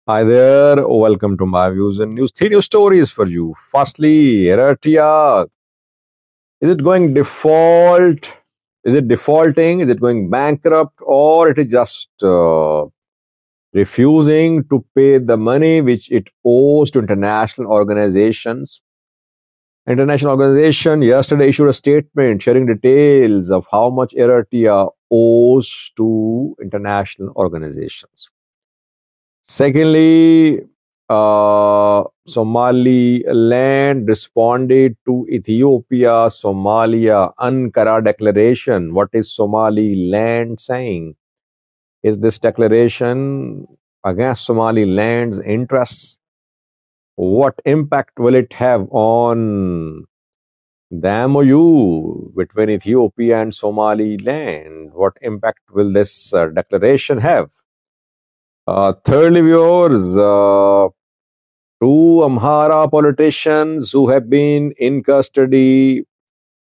Hi there, welcome to my views and news. Three news stories for you. Firstly, Eritrea. Is it going default? Is it defaulting? Is it going bankrupt? Or it is just refusing to pay the money which it owes to international organizations? International organization yesterday issued a statement sharing details of how much Eritrea owes to international organizations. Secondly, Somaliland responded to Ethiopia Somalia Ankara declaration. What is Somaliland saying? Is this declaration against Somaliland's interests? What impact will it have on the MOU between Ethiopia and Somaliland? What impact will this declaration have? Thirdly, viewers, two Amhara politicians who have been in custody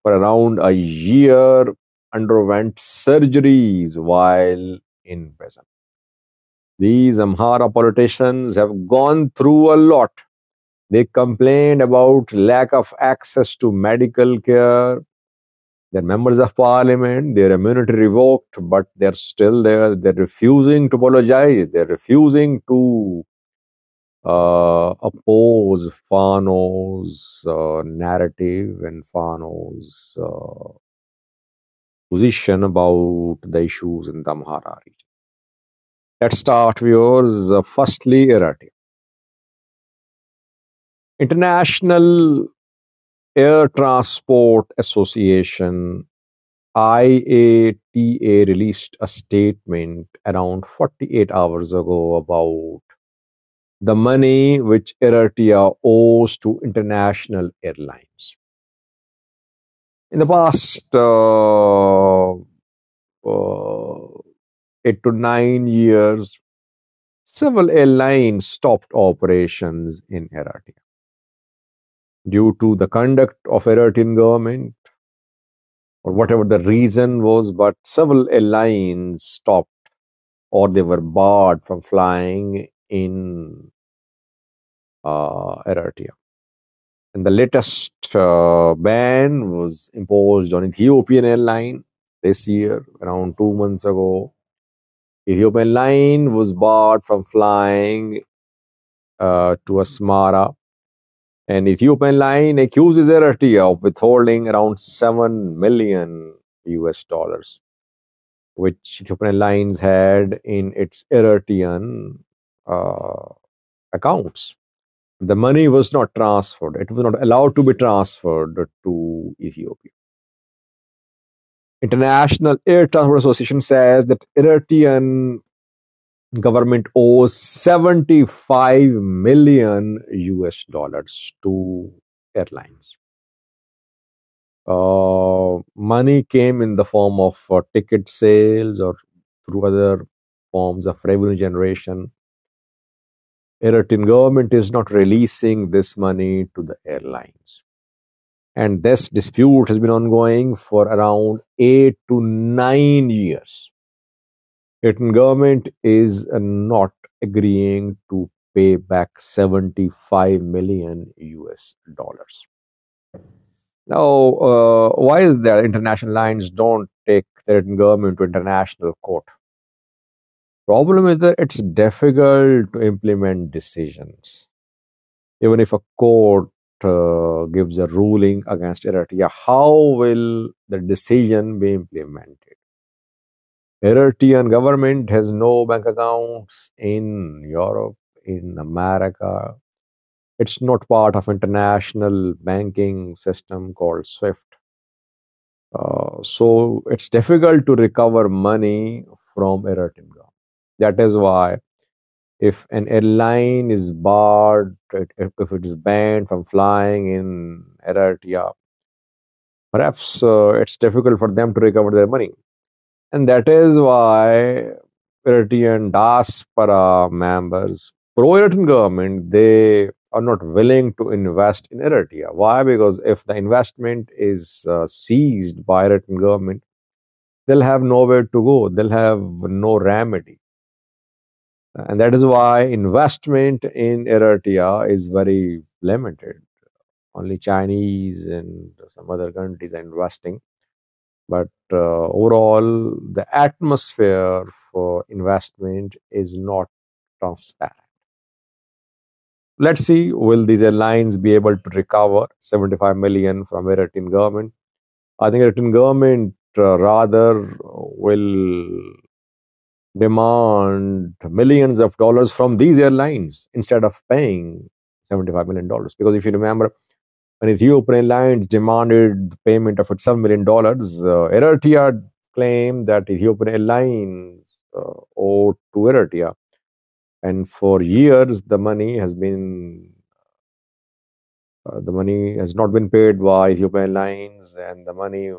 for around a year underwent surgeries while in prison. These Amhara politicians have gone through a lot. They complained about lack of access to medical care. They're members of parliament, their immunity revoked, but they're still there. They're refusing to apologize. They're refusing to oppose Fano's narrative and Fano's position about the issues in the Amhara region. Let's start with yours. Firstly, Eritrea. International Air Transport Association IATA released a statement around 48 hours ago about the money which Eritrea owes to international airlines. In the past 8 to 9 years, several airlines stopped operations in Eritrea due to the conduct of Eritrean government or whatever the reason was, but several airlines stopped or they were barred from flying in Eritrea. And the latest ban was imposed on Ethiopian airline this year, around 2 months ago. Ethiopian Airline was barred from flying to Asmara, and Ethiopian Airline accuses Eritrea of withholding around 7 million US dollars, which Ethiopian Airlines had in its Eritrean accounts. The money was not transferred. It was not allowed to be transferred to Ethiopia. International Air Transport Association says that Eritrean government owes 75 million US dollars to airlines. Money came in the form of ticket sales or through other forms of revenue generation. Eritrean government is not releasing this money to the airlines. And this dispute has been ongoing for around 8 to 9 years. Eritrean government is not agreeing to pay back 75 million US dollars. Now, why is that international lines don't take the Eritrean government to international court? Problem is that it's difficult to implement decisions. Even if a court gives a ruling against Eritrea, how will the decision be implemented? Eritrean government has no bank accounts in Europe, in America. It's not part of international banking system called SWIFT. So it's difficult to recover money from Eritrean government. That is why if an airline is barred, if it is banned from flying in Eritrea, perhaps it's difficult for them to recover their money. And that is why Eritrean diaspora members, pro-Eritrean government, they are not willing to invest in Eritrea. Why? Because if the investment is seized by Eritrean government, they'll have nowhere to go. They'll have no remedy. And that is why investment in Eritrea is very limited. Only Chinese and some other countries are investing. But overall, the atmosphere for investment is not transparent. Let's see, will these airlines be able to recover 75 million from Eritrean government? I think Eritrean government rather will demand millions of dollars from these airlines instead of paying $75 million. Because if you remember, when Ethiopian Airlines demanded the payment of $7 million, Eritrea claimed that Ethiopian Airlines owed to Eritrea. And for years, the money has not been paid by Ethiopian Airlines, and the money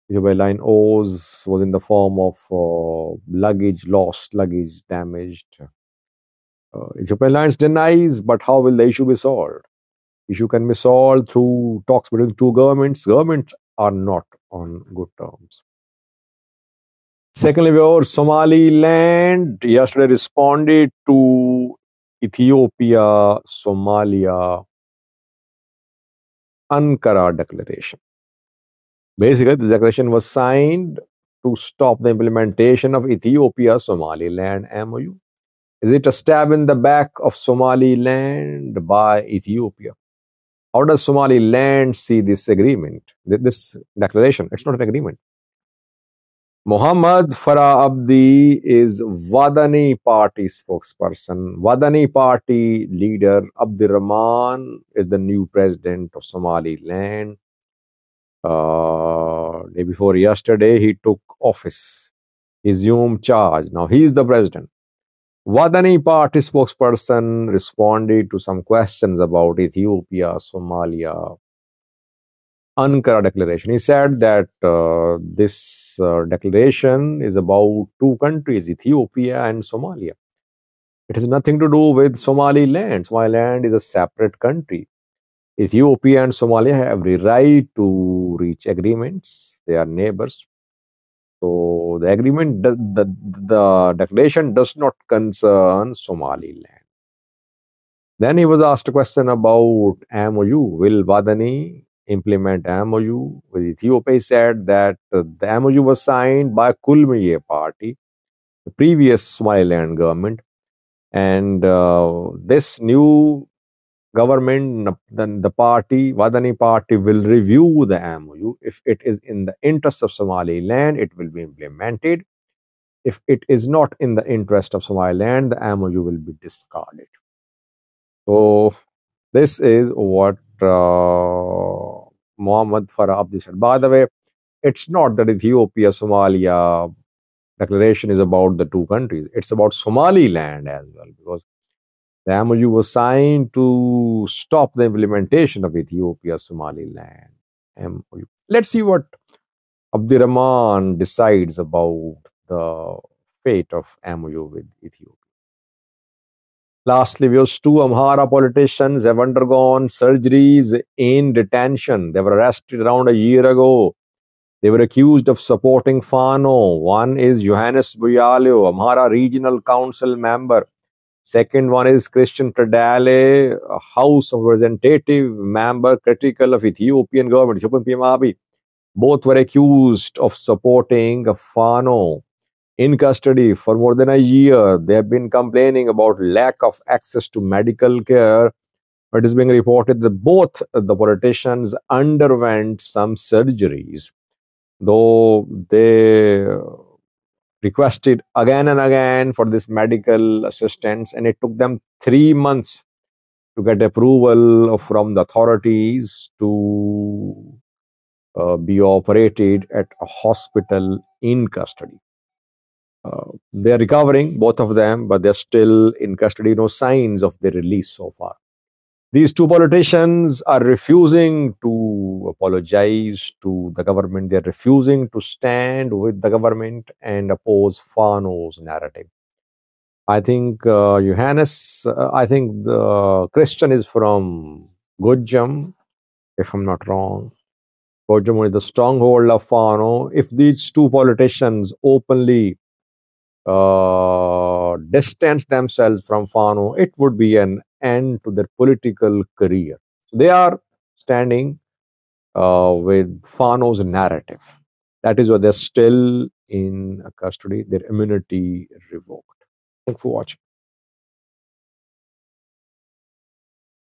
Ethiopian Airlines owes was in the form of luggage lost, luggage damaged. Ethiopian Airlines denies, but how will the issue be solved? Issue can be solved through talks between two governments. Governments are not on good terms. Secondly, our Somaliland yesterday responded to Ethiopia Somalia Ankara declaration. Basically, the declaration was signed to stop the implementation of Ethiopia Somaliland MOU. Is it a stab in the back of Somaliland by Ethiopia? How does Somaliland see this agreement, this declaration? It's not an agreement. Muhammad Farah Abdi is Wadani Party spokesperson. Wadani Party leader Abdi Rahman is the new president of Somaliland. Day before yesterday, he took office. He assumed charge. Now he is the president. Wadani Party spokesperson responded to some questions about Ethiopia, Somalia, Ankara declaration. He said that this declaration is about two countries, Ethiopia and Somalia. It has nothing to do with Somaliland. Somaliland is a separate country. Ethiopia and Somalia have the right to reach agreements. They are neighbors. So the agreement, the declaration does not concern Somaliland. Then he was asked a question about MOU. Will Wadani implement MOU with Ethiopia? He said that the MOU was signed by Kulmiye party, the previous Somaliland government, and this new government, then the party, Wadani party, will review the MOU. If it is in the interest of Somaliland, it will be implemented. If it is not in the interest of Somaliland, the MOU will be discarded. So this is what Muhammad Farah Abdi said. By the way, it's not that Ethiopia Somalia declaration is about the two countries. It's about Somaliland as well, because the MOU was signed to stop the implementation of Ethiopia Somaliland MOU. Let's see what Abdirahman decides about the fate of MOU with Ethiopia. Lastly, those two Amhara politicians have undergone surgeries in detention. They were arrested around a year ago. They were accused of supporting Fano. One is Johannes Buyalio, Amhara Regional Council member. Second one is Christian Tadale, a House of Representative member critical of Ethiopian government, Ethiopian PM Abiy. Both were accused of supporting Fano. In custody for more than a year. They have been complaining about lack of access to medical care. It is being reported that both the politicians underwent some surgeries, though they requested again and again for this medical assistance, and it took them 3 months to get approval from the authorities to be operated at a hospital in custody. They're recovering, both of them, but they're still in custody. No signs of their release so far. These two politicians are refusing to apologize to the government. They're refusing to stand with the government and oppose Fano's narrative. I think Johannes, I think the Christian is from Gojam, if I'm not wrong. Gojam is the stronghold of Fano. If these two politicians openly distance themselves from Fano, it would be an end to their political career. So they are standing with Fano's narrative. That is why they're still in custody, their immunity revoked. Thank you for watching.